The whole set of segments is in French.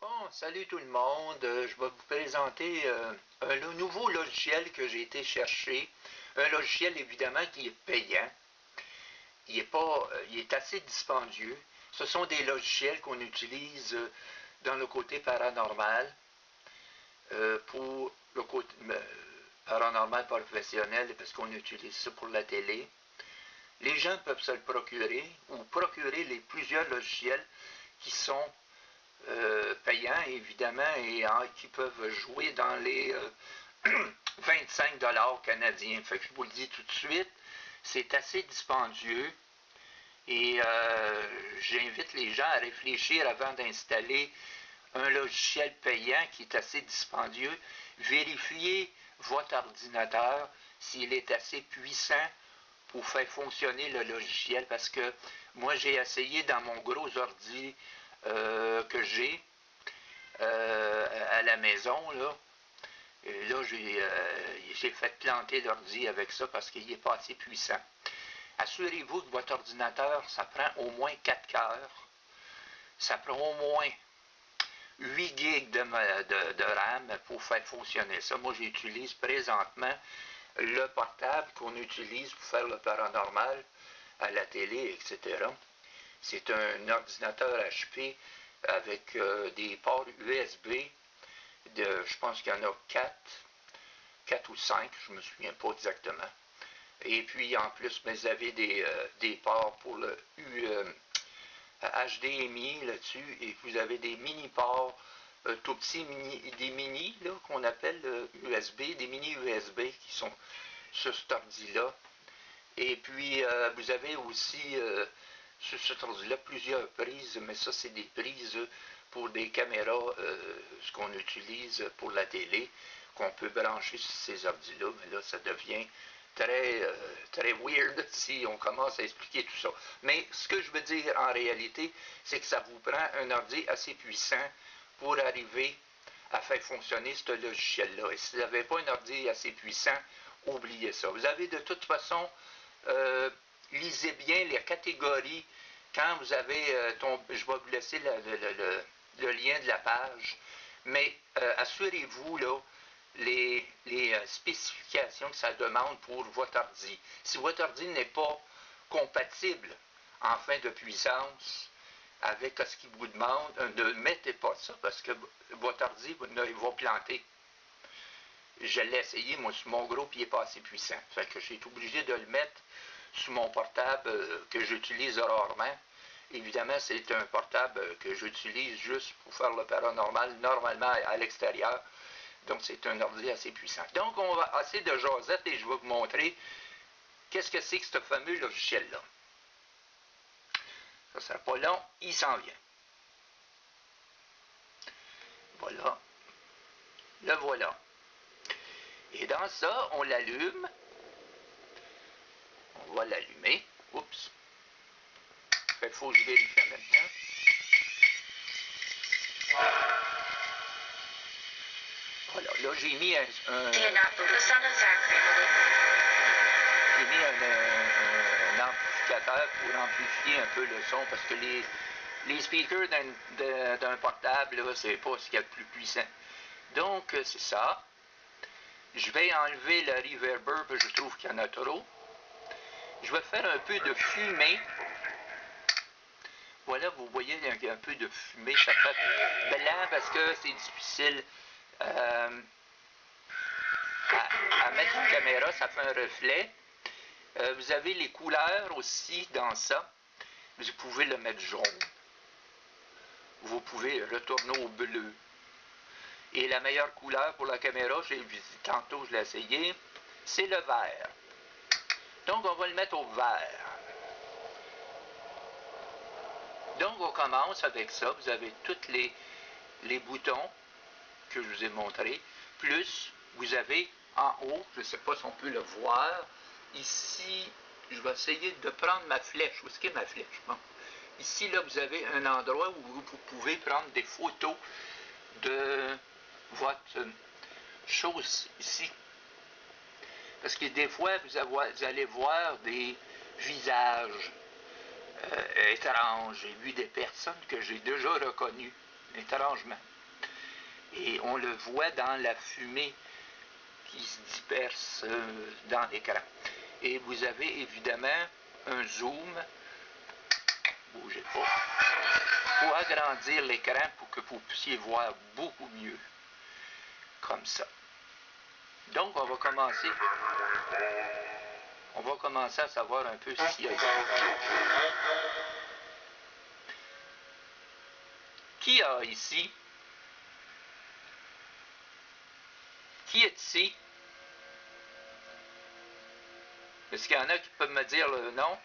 Bon, salut tout le monde. Je vais vous présenter un nouveau logiciel que j'ai été chercher. Un logiciel évidemment qui est payant. Il est assez dispendieux. Ce sont des logiciels qu'on utilise dans le côté paranormal pour le côté paranormal professionnel parce qu'on utilise ça pour la télé. Les gens peuvent se le procurer ou procurer les plusieurs logiciels qui sont payants évidemment et qui peuvent jouer dans les 25 dollars canadiens. Fait que je vous le dis tout de suite, c'est assez dispendieux et j'invite les gens à réfléchir avant d'installer un logiciel payant qui est assez dispendieux. Vérifiez votre ordinateur s'il est assez puissant pour faire fonctionner le logiciel parce que moi j'ai essayé dans mon gros ordi que j'ai à la maison, là. Et là, j'ai fait planter l'ordi avec ça parce qu'il n'est pas assez puissant. Assurez-vous que votre ordinateur, ça prend au moins 4 cœurs. Ça prend au moins 8 gigs de RAM pour faire fonctionner ça. Moi, j'utilise présentement le portable qu'on utilise pour faire le paranormal à la télé, etc. C'est un ordinateur HP avec des ports USB. Je pense qu'il y en a 4 ou 5, je ne me souviens pas exactement. Et puis en plus, vous avez des ports pour le HDMI là-dessus, et vous avez des mini-ports tout petits, des mini qu'on appelle USB, des mini USB qui sont sur cet ordi-là. Et puis vous avez aussi sur cet ordi-là plusieurs prises, mais ça c'est des prises pour des caméras, ce qu'on utilise pour la télé, qu'on peut brancher sur ces ordis-là, mais là ça devient très weird si on commence à expliquer tout ça. Mais ce que je veux dire en réalité, c'est que ça vous prend un ordi assez puissant pour arriver à faire fonctionner ce logiciel-là. Et si vous n'avez pas un ordi assez puissant, oubliez ça. Vous avez de toute façon, lisez bien les catégories. Quand vous avez je vais vous laisser le lien de la page, mais assurez-vous là les spécifications que ça demande pour votre ordi. Si votre ordi n'est pas compatible en fin de puissance avec ce qu'il vous demande, ne mettez pas ça parce que votre ordi va planter. Je l'ai essayé, moi, sur mon gros, puis il n'est pas assez puissant. Fait que j'ai été obligé de le mettre sur mon portable que j'utilise rarement. Évidemment, c'est un portable que j'utilise juste pour faire le paranormal, normalement à l'extérieur. Donc, c'est un ordi assez puissant. Donc, on va assez de jasette et je vais vous montrer qu'est-ce que c'est que ce fameux logiciel-là. Ça ne sera pas long, il s'en vient. Voilà. Le voilà. Et dans ça, on l'allume. On va l'allumer. Oups. Il faut que je vérifie en même temps. Voilà, là j'ai mis un amplificateur pour amplifier un peu le son parce que les speakers d'un portable, c'est pas ce qu'il y a de plus puissant. Donc, c'est ça. Je vais enlever le reverber parce que je trouve qu'il y en a trop. Je vais faire un peu de fumée. Voilà, vous voyez, il y a un peu de fumée. Ça fait blanc parce que c'est difficile à mettre une caméra. Ça fait un reflet. Vous avez les couleurs aussi dans ça. Vous pouvez le mettre jaune. Vous pouvez retourner au bleu. Et la meilleure couleur pour la caméra, j'ai vu tantôt, je l'ai essayé, c'est le vert. Donc, on va le mettre au vert. Donc, on commence avec ça. Vous avez tous les boutons que je vous ai montrés. Plus, vous avez en haut, je ne sais pas si on peut le voir, ici, je vais essayer de prendre ma flèche. Où est-ce qu'est ma flèche? Bon. Ici, là, vous avez un endroit où vous pouvez prendre des photos de votre chose ici. Parce que des fois, vous allez voir des visages étranges. J'ai vu des personnes que j'ai déjà reconnues. étrangement. Et on le voit dans la fumée qui se disperse dans l'écran. Et vous avez évidemment un zoom, bougez pas, pour agrandir l'écran pour que vous puissiez voir beaucoup mieux, comme ça. Donc on va commencer à savoir un peu ce qu'il y a ici. Qui a ici? Qui est ici? Est-ce qu'il y en a qui peuvent me dire le nom?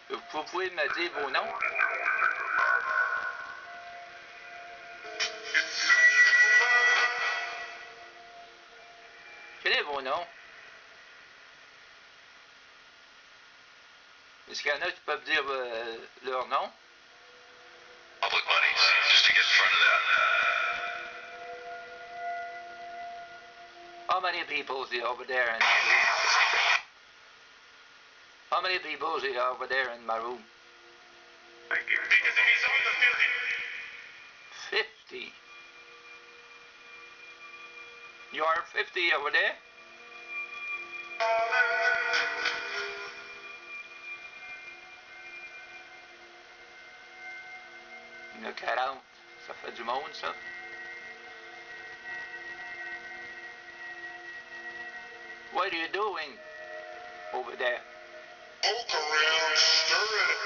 Vous pouvez me dire vos noms? Quel est vos noms? Est-ce qu'il y en a qui peuvent dire leur nom? Public monies, just to get in front of that. How many people is there over there in my room? How many people is there over there in my room? Thank you. Because if he's on the building. 50. You are 50 over there? Il y en a 40. Ça fait du monde, ça. What are you doing over there? Poke around, stir it.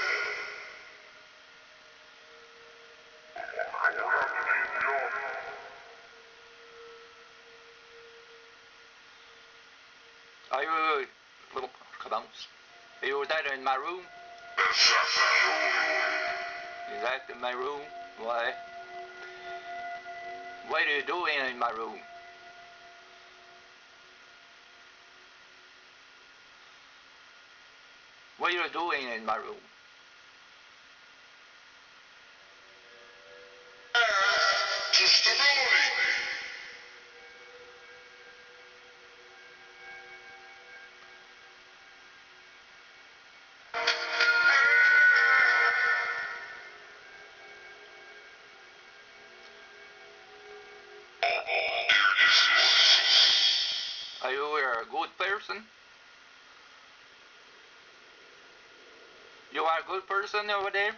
Are you... Oh, je commence. Are you there in my room? Is that in my room? Why? What are you doing in my room? What are you doing in my room? Just a building. Are you a good person? You are a good person over there?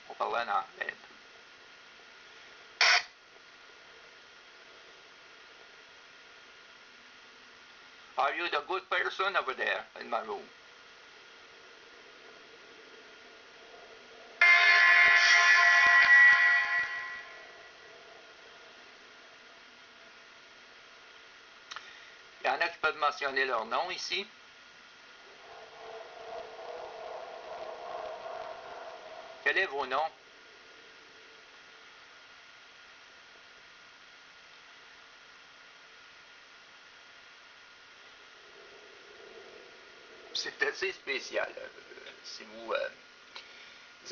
On va parler en anglais. Are you the good person over there in my room? Il y en a qui peuvent mentionner leur nom ici. Quels sont vos noms? C'est assez spécial. Si vous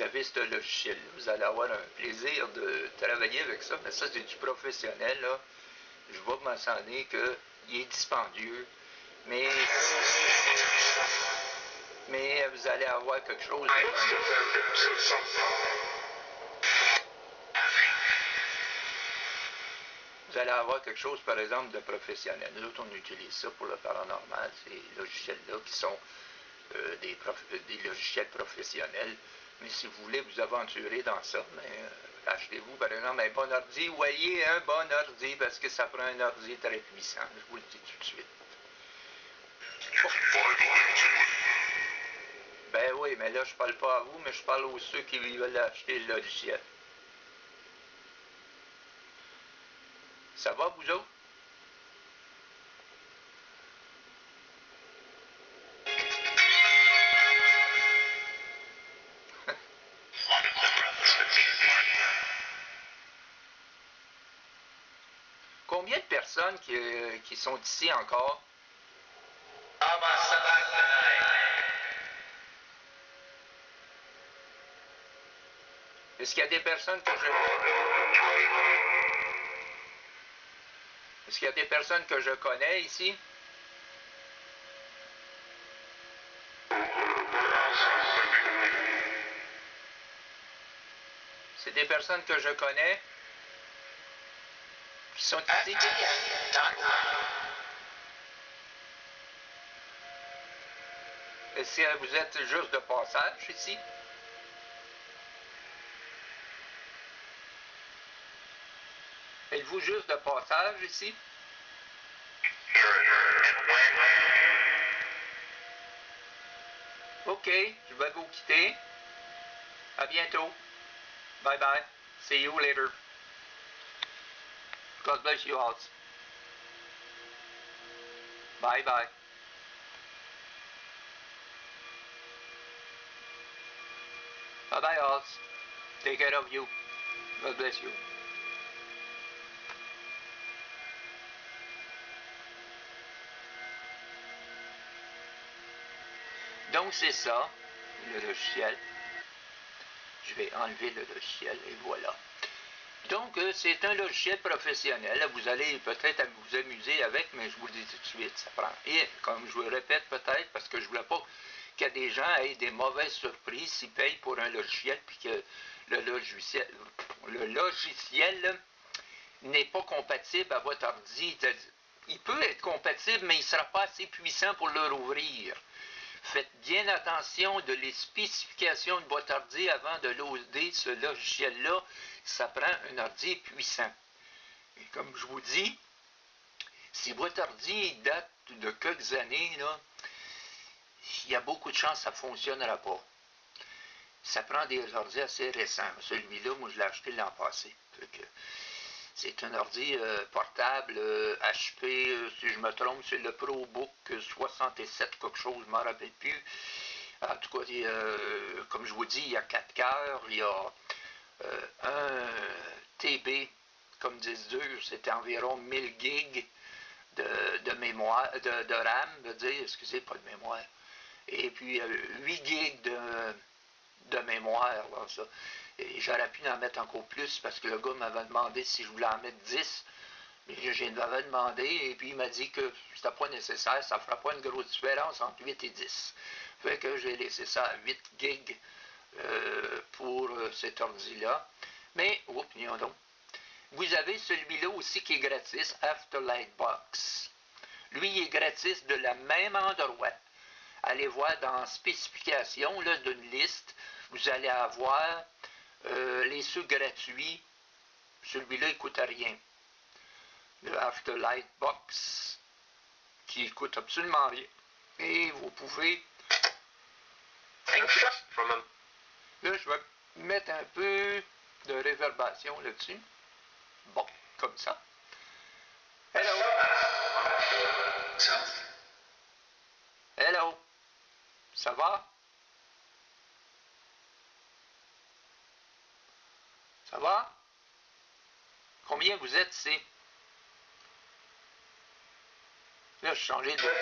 avez ce logiciel, vous allez avoir un plaisir de travailler avec ça. Mais ça, c'est du professionnel. Là. Je vais mentionner qu'il est dispendieux, mais vous allez avoir quelque chose vous allez avoir quelque chose, par exemple, de professionnel. Nous autres, on utilise ça pour le paranormal, ces logiciels-là qui sont des logiciels professionnels. Mais si vous voulez vous aventurer dans ça, achetez-vous, par exemple, un bon ordi. Voyez un bon ordi, parce que ça prend un ordi très puissant. Je vous le dis tout de suite. Ben oui, mais là, je parle pas à vous, mais je parle aux ceux qui veulent acheter le logiciel. Ça va, vous autres? Combien de personnes qui sont ici encore? Est-ce qu'il y a des personnes que je... Est-ce qu'il y a des personnes que je connais ici? C'est des personnes que je connais qui sont ici? Est-ce que vous êtes juste de passage ici? Êtes-vous juste de passage ici? OK, je vais vous quitter. À bientôt. Bye bye. See you later. God bless you all. Bye bye. Bye bye all. Take care of you. God bless you. Donc c'est ça, le logiciel. Je vais enlever le logiciel et voilà. Donc c'est un logiciel professionnel. Vous allez peut-être vous amuser avec, mais je vous le dis tout de suite, ça prend. Et comme je vous le répète peut-être, parce que je ne voulais pas qu'il y ait des gens aient des mauvaises surprises s'ils payent pour un logiciel puis que le logiciel n'est pas compatible à votre ordi. Il peut être compatible, mais il ne sera pas assez puissant pour le rouvrir. Faites bien attention de les spécifications de votre ordi avant de loader ce logiciel-là. Ça prend un ordi puissant. Et comme je vous dis, si votre ordi date de quelques années, là, il y a beaucoup de chances que ça ne fonctionnera pas. Ça prend des ordi assez récents. Celui-là, moi, je l'ai acheté l'an passé. C'est un ordi portable HP, si je me trompe, c'est le ProBook 67 quelque chose, je ne m'en rappelle plus. En tout cas, comme je vous dis, il y a 4 cœurs, il y a un TB, comme disent eux, c'est environ 1000 gigs de mémoire, de RAM, excusez, pas de mémoire. Et puis 8 gigs de mémoire, là, ça. Et j'aurais pu en mettre encore plus parce que le gars m'avait demandé si je voulais en mettre 10. Mais je l'avais demandé et puis il m'a dit que c'était pas nécessaire, ça ne fera pas une grosse différence entre 8 et 10. Fait que j'ai laissé ça à 8 gigs pour cet ordi-là. Mais, donc, vous avez celui-là aussi qui est gratis, Afterlightbox. Lui, il est gratis de la même endroit. Allez voir dans spécifications d'une liste, vous allez avoir les ceux gratuits. Celui-là, il ne coûte rien. Le Afterlightbox, qui ne coûte absolument rien. Et vous pouvez... Là, je vais mettre un peu de réverbération là-dessus. Bon, comme ça. Hello. Hello. Ça va? Ça va? Combien vous êtes ici? Là, je changeais de...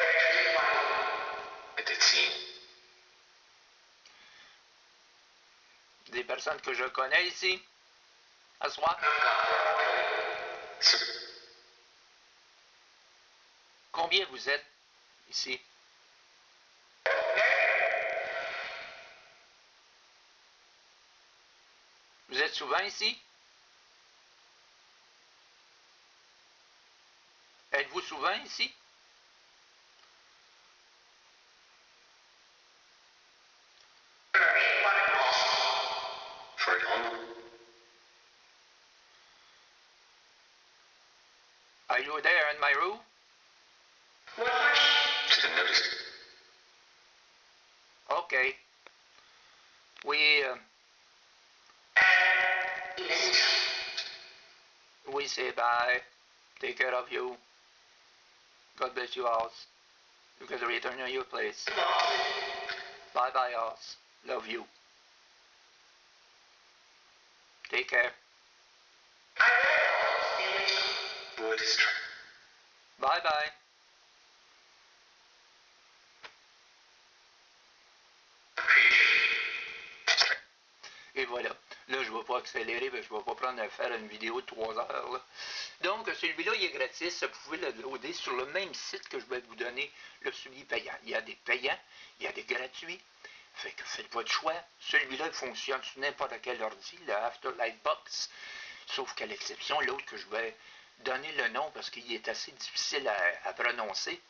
Des personnes que je connais ici? À soir? Combien vous êtes ici? Vous êtes souvent ici? Êtes-vous souvent ici? Are you there in my room? Okay. We say bye. Take care of you. God bless you all. You can return to your place. Bye bye all. Love you. Take care. Bye bye. Et voilà. Là, je je ne vais pas accélérer, parce que je ne vais pas prendre à faire une vidéo de 3 heures. Là. Donc, celui-là, il est gratis. Vous pouvez le loader sur le même site que je vais vous donner, le celui payant. Il y a des payants, il y a des gratuits. Fait que faites votre choix. Celui-là, il fonctionne sur n'importe quel ordi, le Afterlight Box. Sauf qu'à l'exception, l'autre que je vais donner le nom parce qu'il est assez difficile à prononcer.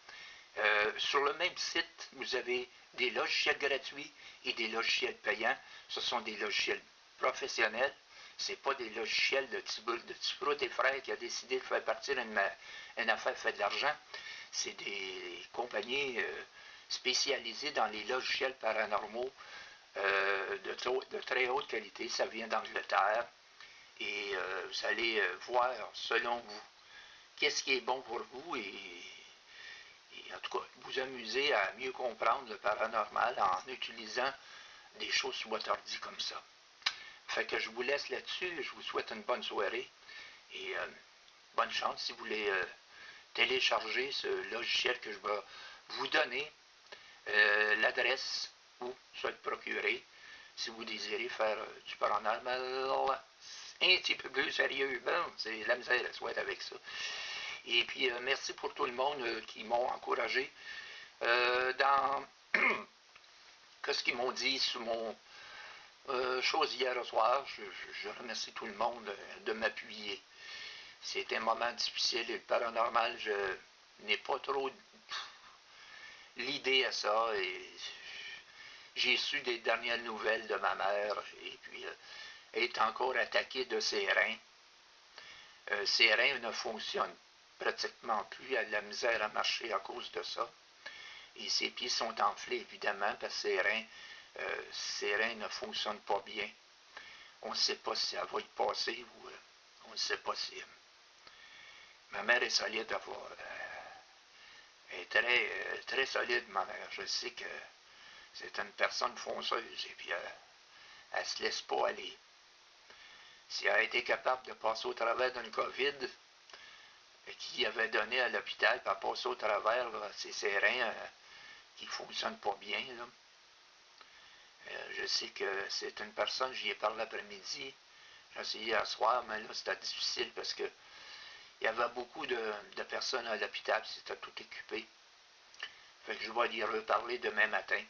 Sur le même site, vous avez des logiciels gratuits et des logiciels payants. Ce sont des logiciels professionnels. Ce n'est pas des logiciels de petit brut et frère qui a décidé de faire partir une affaire fait de l'argent. C'est des compagnies spécialisées dans les logiciels paranormaux de très haute qualité. Ça vient d'Angleterre. Et vous allez voir, selon vous, qu'est-ce qui est bon pour vous et en tout cas, vous amuser à mieux comprendre le paranormal en utilisant des choses sur votre ordi comme ça. Fait que je vous laisse là-dessus. Je vous souhaite une bonne soirée et bonne chance si vous voulez télécharger ce logiciel que je vais vous donner, l'adresse où se le procurer si vous désirez faire du paranormal un petit peu plus sérieux. Bon, c'est la misère à souhaiter avec ça. Et puis, merci pour tout le monde qui m'ont encouragé dans ce qu'ils m'ont dit sur mon chose hier au soir. Je remercie tout le monde de m'appuyer. C'était un moment difficile et le paranormal, je n'ai pas trop l'idée à ça. Et j'ai su des dernières nouvelles de ma mère et puis elle est encore attaquée de ses reins. Ses reins ne fonctionnent pratiquement plus. Elle a de la misère à marcher à cause de ça. Et ses pieds sont enflés, évidemment, parce que ses reins ne fonctionnent pas bien. On ne sait pas si ça va y passer ou on ne sait pas si... Ma mère est solide à voir. Elle est très, très solide, ma mère. Je sais que c'est une personne fonceuse et puis elle ne se laisse pas aller. Si elle a été capable de passer au travers d'une COVID qui avait donné à l'hôpital, puis elle passer au travers, c'est ses reins qui ne fonctionnent pas bien. Là. Je sais que c'est une personne, j'y ai parlé l'après-midi, j'ai essayé hier soir, mais là c'était difficile parce que il y avait beaucoup de personnes à l'hôpital, c'était tout occupé. Fait que je vais lui reparler demain matin.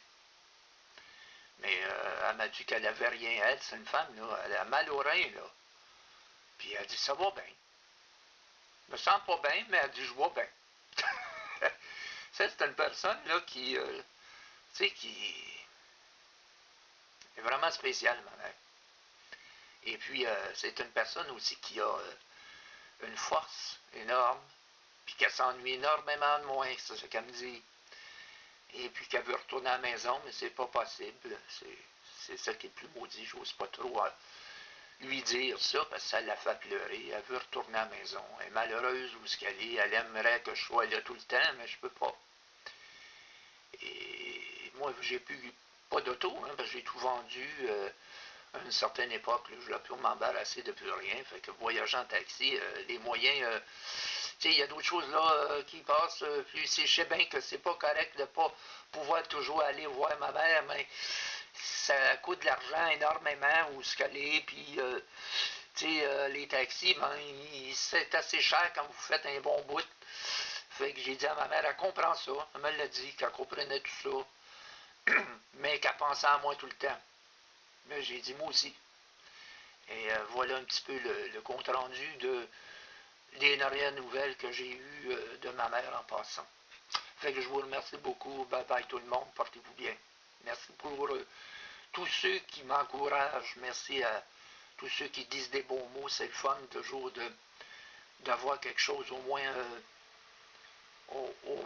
Mais elle m'a dit qu'elle n'avait rien, elle, c'est une femme, là, elle a mal au rein, là. Puis elle dit, ça va bien. Je me sens pas bien, mais elle dit, je vais bien. Ça, c'est une personne, là, qui, tu sais, qui est vraiment spéciale, ma mère. Et puis, c'est une personne aussi qui a une force énorme, puis qu'elle s'ennuie énormément de moi, c'est ce qu'elle me dit. Et puis qu'elle veut retourner à la maison, mais c'est pas possible. C'est ça qui est le plus maudit. J'ose pas trop lui dire ça, parce que ça la fait pleurer. Elle veut retourner à la maison. Elle est malheureuse où ce qu'elle est. Elle aimerait que je sois là tout le temps, mais je peux pas. Et moi, j'ai plus pas d'auto, hein, parce que j'ai tout vendu à une certaine époque. Là, je n'ai plus m'embarrasser de plus rien. Fait que voyager en taxi, les moyens... tu sais, il y a d'autres choses là qui passent. Puis je sais bien que c'est pas correct de pas pouvoir toujours aller voir ma mère, mais ça coûte de l'argent énormément où ce qu'elle est. Puis, tu sais, les taxis, ben, c'est assez cher quand vous faites un bon bout. Fait que j'ai dit à ma mère, elle comprend ça. Elle me l'a dit, qu'elle comprenait tout ça. Mais qu'elle pensait à moi tout le temps. Mais j'ai dit, moi aussi. Et voilà un petit peu le compte-rendu des dernières nouvelles que j'ai eues de ma mère en passant. Fait que je vous remercie beaucoup. Bye bye tout le monde. Portez-vous bien. Merci pour tous ceux qui m'encouragent. Merci à tous ceux qui disent des bons mots. C'est le fun toujours d'avoir quelque chose, au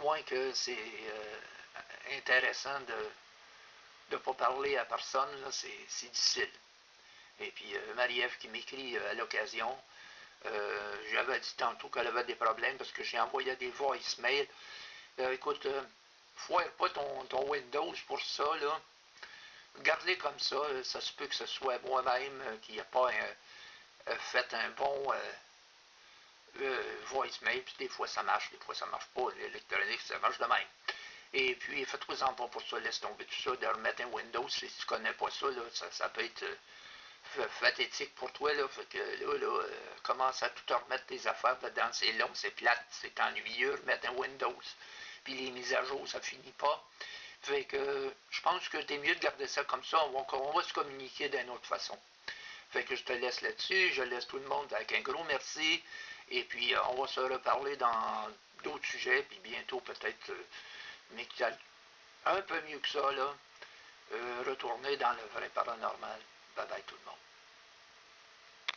moins que c'est intéressant de ne pas parler à personne. C'est difficile. Et puis Marie-Ève qui m'écrit à l'occasion. J'avais dit tantôt qu'elle avait des problèmes parce que j'ai envoyé des voicemails. Écoute, foire pas ton Windows pour ça, là. Garde-les comme ça. Ça se peut que ce soit moi-même qui n'a pas fait un bon voicemail. Puis des fois ça marche, des fois ça marche pas. L'électronique, ça marche de même. Et puis, faites-vous-en pas pour ça. Laisse tomber tout ça, de remettre un Windows. Si tu connais pas ça, là, ça peut être pathétique pour toi, là. Fait que là, commence à tout remettre des affaires dedans. C'est long, c'est plate, c'est ennuyeux, remettre un Windows. Puis les mises à jour, ça finit pas. Fait que je pense que t'es mieux de garder ça comme ça. On va se communiquer d'une autre façon. Fait que je te laisse là-dessus. Je laisse tout le monde avec un gros merci. Et puis, on va se reparler dans d'autres sujets. Puis bientôt, peut-être, mais un peu mieux que ça, là, retourner dans le vrai paranormal. Bye bye tout le monde.